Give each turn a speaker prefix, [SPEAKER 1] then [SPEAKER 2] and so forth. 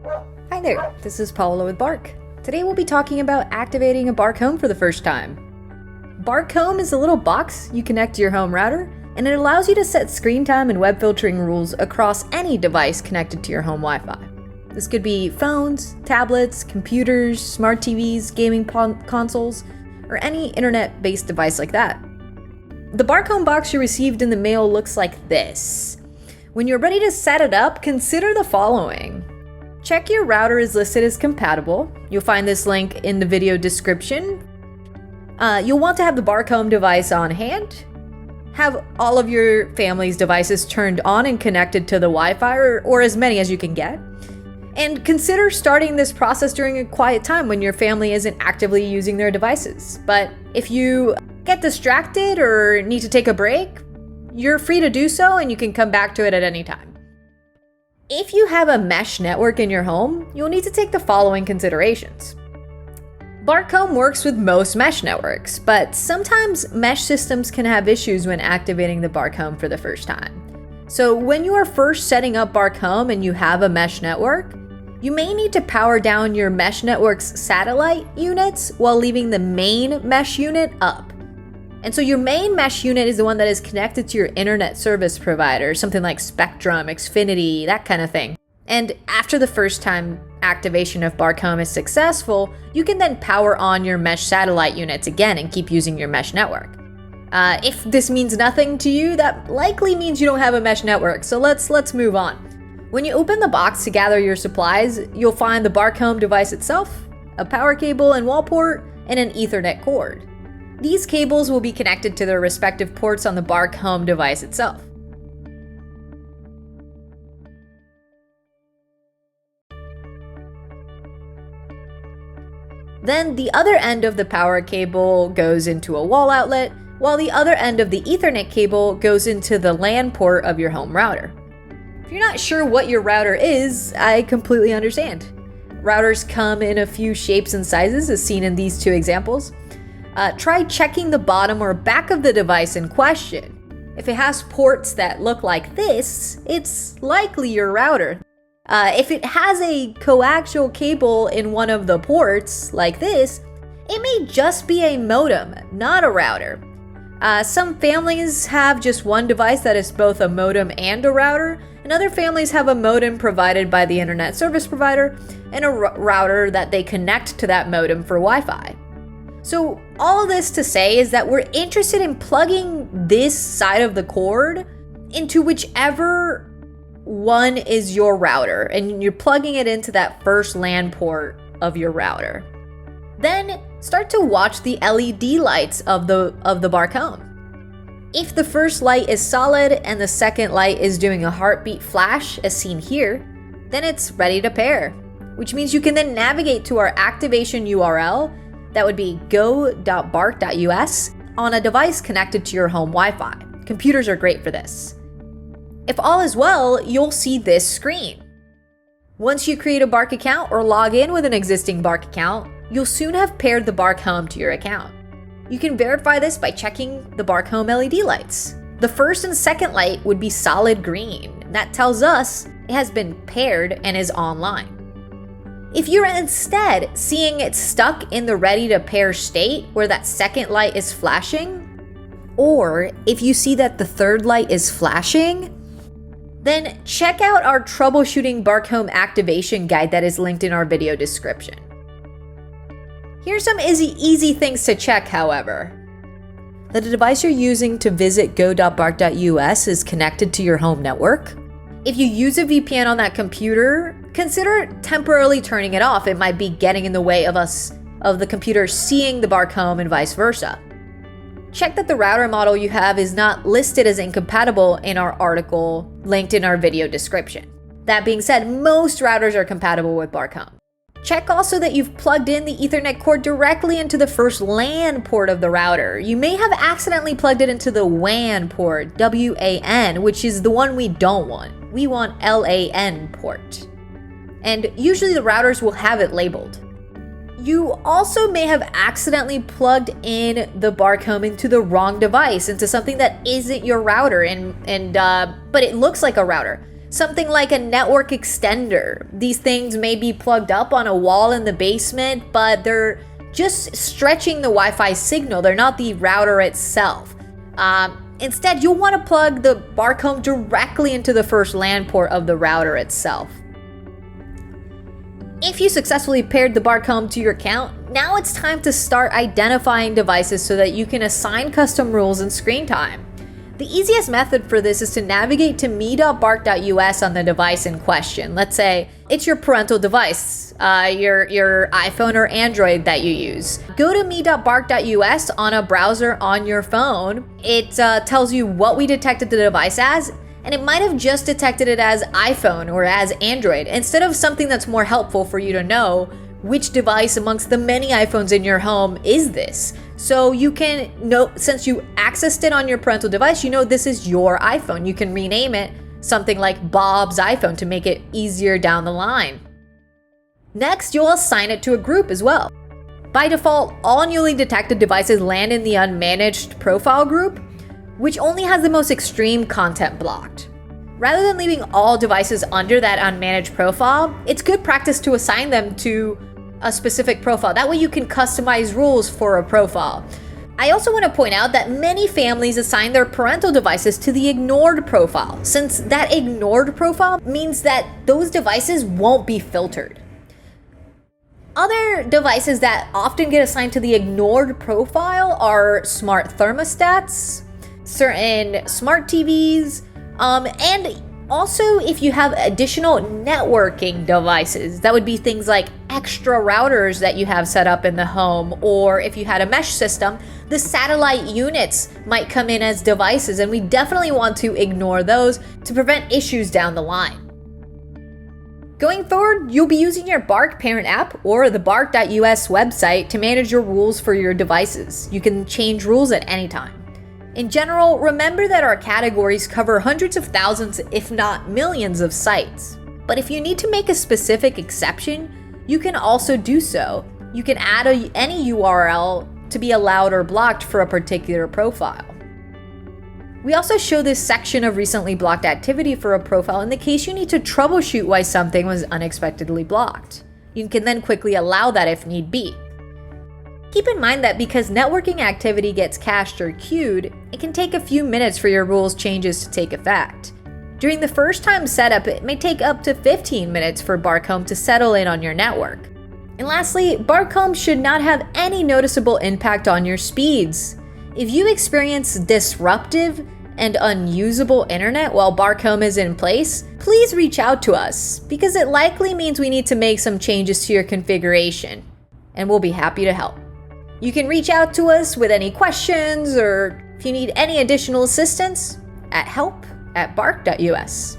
[SPEAKER 1] Hi there, this is Paula with Bark. Today we'll be talking about activating a Bark Home for the first time. Bark Home is a little box you connect to your home router, and it allows you to set screen time and web filtering rules across any device connected to your home Wi-Fi. This could be phones, tablets, computers, smart TVs, gaming consoles, or any internet-based device like that. The Bark Home box you received in the mail looks like this. When you're ready to set it up, consider the following. Check your router is listed as compatible. You'll find this link in the video description. You'll want to have the Bark Home device on hand. Have all of your family's devices turned on and connected to the Wi-Fi, or as many as you can get. And consider starting this process during a quiet time when your family isn't actively using their devices. But if you get distracted or need to take a break, you're free to do so and you can come back to it at any time. If you have a mesh network in your home, you'll need to take the following considerations. Bark Home works with most mesh networks, but sometimes mesh systems can have issues when activating the Bark Home for the first time. So when you are first setting up Bark Home and you have a mesh network, you may need to power down your mesh network's satellite units while leaving the main mesh unit up. And so your main mesh unit is the one that is connected to your internet service provider, something like Spectrum, Xfinity, that kind of thing. And after the first time activation of Bark Home is successful, you can then power on your mesh satellite units again and keep using your mesh network. If this means nothing to you, that likely means you don't have a mesh network, so let's move on. When you open the box to gather your supplies, you'll find the Bark Home device itself, a power cable and wall port, and an Ethernet cord. These cables will be connected to their respective ports on the Bark Home device itself. Then the other end of the power cable goes into a wall outlet, while the other end of the Ethernet cable goes into the LAN port of your home router. If you're not sure what your router is, I completely understand. Routers come in a few shapes and sizes, as seen in these two examples. Try checking the bottom or back of the device in question. If it has ports that look like this, it's likely your router. If it has a coaxial cable in one of the ports, like this, it may just be a modem, not a router. Some families have just one device that is both a modem and a router, and other families have a modem provided by the internet service provider and a router that they connect to that modem for Wi-Fi. So all of this to say is that we're interested in plugging this side of the cord into whichever one is your router, and you're plugging it into that first LAN port of your router. Then start to watch the LED lights of the Bark Home. If the first light is solid and the second light is doing a heartbeat flash as seen here, then it's ready to pair, which means you can then navigate to our activation URL. That would be go.bark.us on a device connected to your home Wi-Fi. Computers are great for this. If all is well, you'll see this screen. Once you create a Bark account or log in with an existing Bark account, you'll soon have paired the Bark Home to your account. You can verify this by checking the Bark Home LED lights. The first and second light would be solid green. That tells us it has been paired and is online. If you're instead seeing it stuck in the ready to pair state where that second light is flashing, or if you see that the third light is flashing, then check out our Troubleshooting Bark Home Activation guide that is linked in our video description. Here's some easy things to check, however. That the device you're using to visit go.bark.us is connected to your home network. If you use a VPN on that computer, consider temporarily turning it off. It might be getting in the way of the computer seeing the Bark Home and vice versa. Check that the router model you have is not listed as incompatible in our article linked in our video description. That being said, most routers are compatible with Bark Home. Check also that you've plugged in the Ethernet cord directly into the first LAN port of the router. You may have accidentally plugged it into the WAN port, W-A-N, which is the one we don't want. We want LAN port. And usually the routers will have it labeled. You also may have accidentally plugged in the Bark Home into the wrong device, into something that isn't your router, but it looks like a router. Something like a network extender. These things may be plugged up on a wall in the basement, but they're just stretching the Wi-Fi signal. They're not the router itself. Instead, you'll want to plug the Bark Home directly into the first LAN port of the router itself. If you successfully paired the Bark Home to your account, now it's time to start identifying devices so that you can assign custom rules and screen time. The easiest method for this is to navigate to me.bark.us on the device in question. Let's say it's your parental device, your iPhone or Android that you use. Go to me.bark.us on a browser on your phone. It tells you what we detected the device as, and it might have just detected it as iPhone or as Android, instead of something that's more helpful for you to know which device amongst the many iPhones in your home is this. So you can know, since you accessed it on your parental device, you know this is your iPhone. You can rename it something like Bob's iPhone to make it easier down the line. Next, you'll assign it to a group as well. By default, all newly detected devices land in the unmanaged profile group, which only has the most extreme content blocked. Rather than leaving all devices under that unmanaged profile, it's good practice to assign them to a specific profile. That way you can customize rules for a profile. I also want to point out that many families assign their parental devices to the ignored profile, since that ignored profile means that those devices won't be filtered. Other devices that often get assigned to the ignored profile are smart thermostats, certain smart TVs, and also if you have additional networking devices. That would be things like extra routers that you have set up in the home, or if you had a mesh system, the satellite units might come in as devices, and we definitely want to ignore those to prevent issues down the line. Going forward, you'll be using your Bark parent app or the bark.us website to manage your rules for your devices. You can change rules at any time. In general, remember that our categories cover hundreds of thousands, if not millions, of sites. But if you need to make a specific exception, you can also do so. You can add any URL to be allowed or blocked for a particular profile. We also show this section of recently blocked activity for a profile in the case you need to troubleshoot why something was unexpectedly blocked. You can then quickly allow that if need be. Keep in mind that because networking activity gets cached or queued, it can take a few minutes for your rules changes to take effect. During the first time setup, it may take up to 15 minutes for Bark Home to settle in on your network. And lastly, Bark Home should not have any noticeable impact on your speeds. If you experience disruptive and unusable internet while Bark Home is in place, please reach out to us, because it likely means we need to make some changes to your configuration, and we'll be happy to help. You can reach out to us with any questions, or if you need any additional assistance, at help@bark.us.